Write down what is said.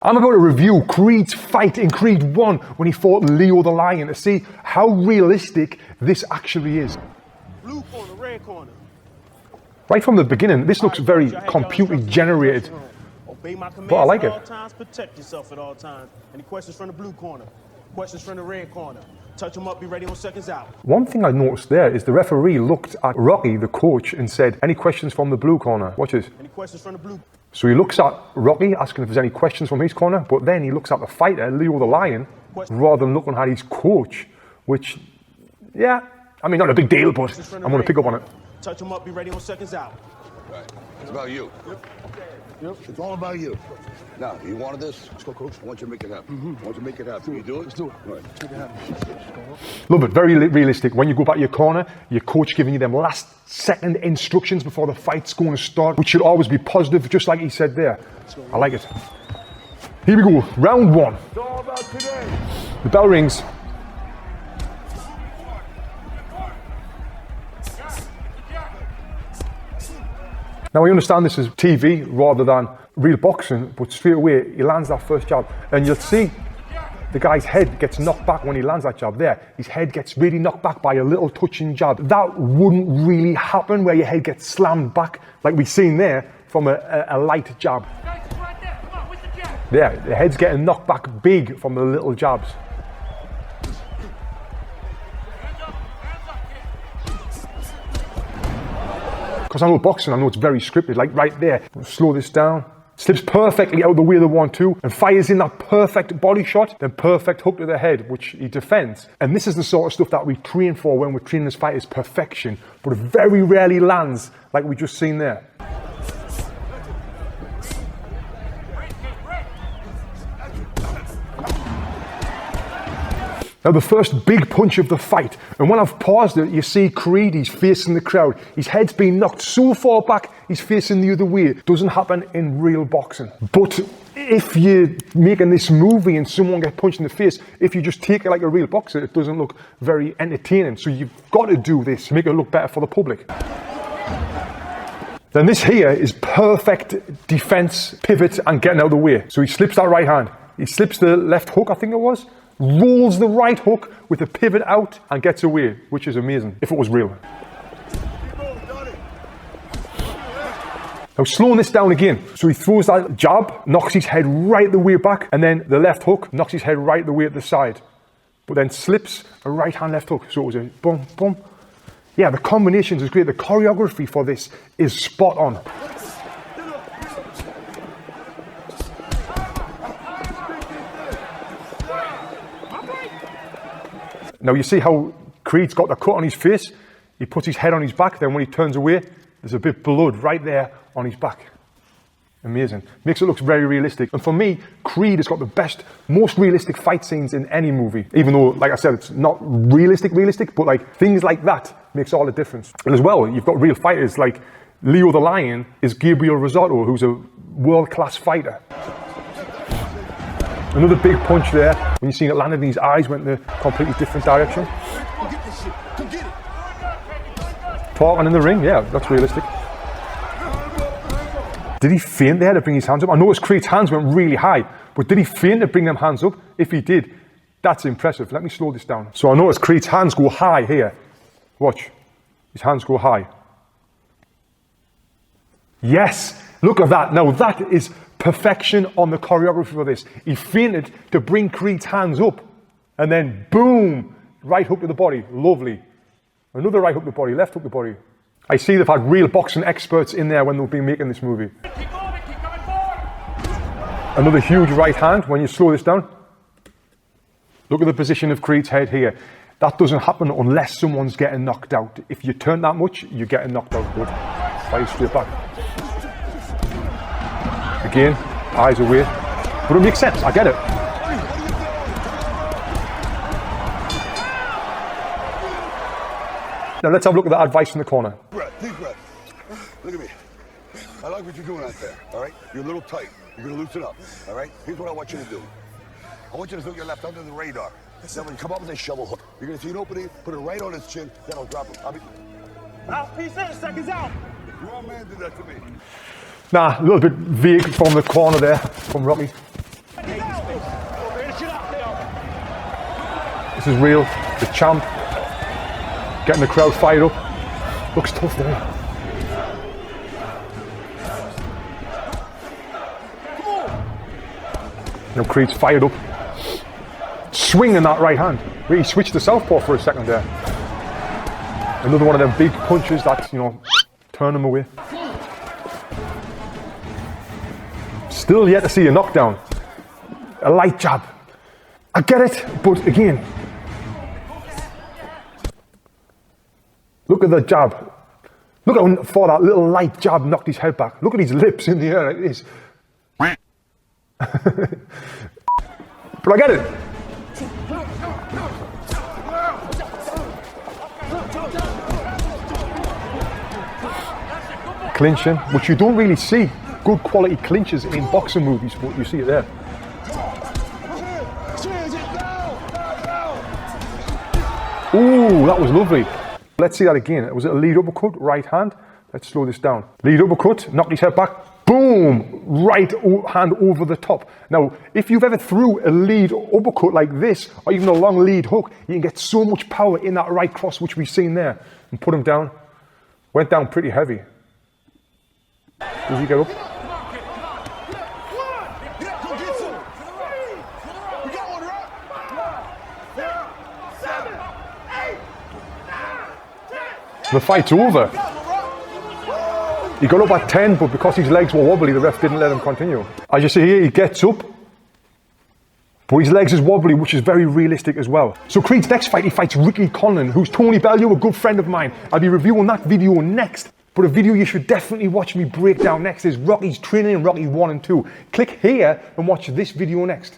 I'm about to review Creed's fight in Creed 1 when he fought Leo the Lion to see how realistic this actually is. Blue corner, red corner. Right from the beginning, this looks very computer generated, Obey my commands but I like at it. all times, protect yourself at all times. Any questions from the blue corner? Questions from the red corner? Touch them up, be ready on seconds out. One thing I noticed there is the referee looked at Rocky, the coach, and said, any questions from the blue corner? Watch this. Any questions from the blue? So he looks at Rocky, asking if there's any questions from his corner, but then he looks at the fighter, Leo the Lion, rather than looking at his coach, which, yeah, I mean, not a big deal, but I'm going to pick up on it. Touch them up, be ready on seconds out. Right. It's about you. Yep. It's all about you. Now, you wanted this? Let's go, coach. I want you to make it happen. I want you to make it happen. You do it? Let's do it. All right. Let's make it happen. Love it, very realistic. When you go back to your corner, your coach giving you them last second instructions before the fight's going to start, which should always be positive, just like he said there. I like it. Here we go, round one. It's all about today. The bell rings. Now I understand this is TV rather than real boxing, but straight away he lands that first jab and you'll see the guy's head gets knocked back when he lands that jab there. His head gets really knocked back by a little touching jab. That wouldn't really happen where your head gets slammed back like we've seen there from a light jab. Yeah, the head's getting knocked back big from the little jabs. Because I know boxing, I know it's very scripted, like right there. Slow this down. Slips perfectly out of the way of the 1-2 and fires in that perfect body shot, then perfect hook to the head, which he defends. And this is the sort of stuff that we train for when we're training as fighters, perfection. But it very rarely lands like we just seen there. Now the first big punch of the fight, and when I've paused it, you see Creed, he's facing the crowd. His head's been knocked so far back, he's facing the other way. It doesn't happen in real boxing. But if you're making this movie and someone gets punched in the face, if you just take it like a real boxer, it doesn't look very entertaining. So you've got to do this to make it look better for the public. Then this here is perfect defense, pivot, and getting out of the way. So he slips that right hand. He slips the left hook, I think it was. Rolls the right hook with the pivot out and gets away, which is amazing, if it was real. Now slowing this down again. So he throws that jab, knocks his head right the way back, and then the left hook knocks his head right the way at the side. But then slips a right hand left hook. So it was a boom, boom. Yeah, the combinations is great. The choreography for this is spot on. Now you see how Creed's got the cut on his face, he puts his head on his back, then when he turns away, there's a bit of blood right there on his back. Amazing. Makes it look very realistic. And for me, Creed has got the best, most realistic fight scenes in any movie. Even though, like I said, it's not realistic, but like things like that makes all the difference. And as well, you've got real fighters like Leo the Lion is Gabriel Rosado, who's a world-class fighter. Another big punch there. When you seen it landed in his eyes, went in a completely different direction. Talking in the ring, yeah, that's realistic. Did he feint there to bring his hands up? I noticed Creed's hands went really high, but did he feint to bring them hands up? If he did, that's impressive. Let me slow this down. So I noticed Creed's hands go high here. Watch. His hands go high. Yes, look at that. Now that is perfection on the choreography for this. He feinted to bring Creed's hands up, and then boom, right hook to the body. Lovely. Another right hook to the body, left hook to the body. I see they've had real boxing experts in there when they've been making this movie. Another huge right hand when you slow this down. Look at the position of Creed's head here. That doesn't happen unless someone's getting knocked out. If you turn that much, you're getting knocked out good. Right straight back. Again, eyes away. But it makes sense, I get it. Now let's have a look at the advice in the corner. Deep breath. Look at me. I like what you're doing out there, all right? You're a little tight. You're going to loosen up, all right? Here's what I want you to do. I want you to throw your left under the radar. Then when you come up with a shovel hook, you're going to see an opening, put it right on his chin, then I'll drop him. Mouthpiece in, seconds out. Your man did that to me. Nah, a little bit vague from the corner there, from Rocky. This is real. The champ getting the crowd fired up. Looks tough there. Now Creed's fired up. Swinging that right hand. Really switched to southpaw for a second there. Another one of them big punches that, turn him away. Still yet to see a knockdown. A light jab. I get it, but again, look at the jab. Look how far that little light jab knocked his head back. Look at his lips in the air like this. But I get it. Clinching, which you don't really see good quality clinches in boxing movies, but you see it there. Ooh, that was lovely. Let's see that again. Was it a lead uppercut, right hand? Let's slow this down. Lead uppercut, knocked his head back, boom, right hand over the top. Now, if you've ever threw a lead uppercut like this, or even a long lead hook, you can get so much power in that right cross, which we've seen there. And put him down. Went down pretty heavy. Does he get up? The fight's over. He got up at 10, but because his legs were wobbly, the ref didn't let him continue. As you see here, he gets up, but his legs is wobbly, which is very realistic as well. So Creed's next fight, he fights Ricky Conlan, who's Tony Bellew, a good friend of mine. I'll be reviewing that video next. But a video you should definitely watch me break down next is Rocky's training in Rocky 1 and 2. Click here and watch this video next.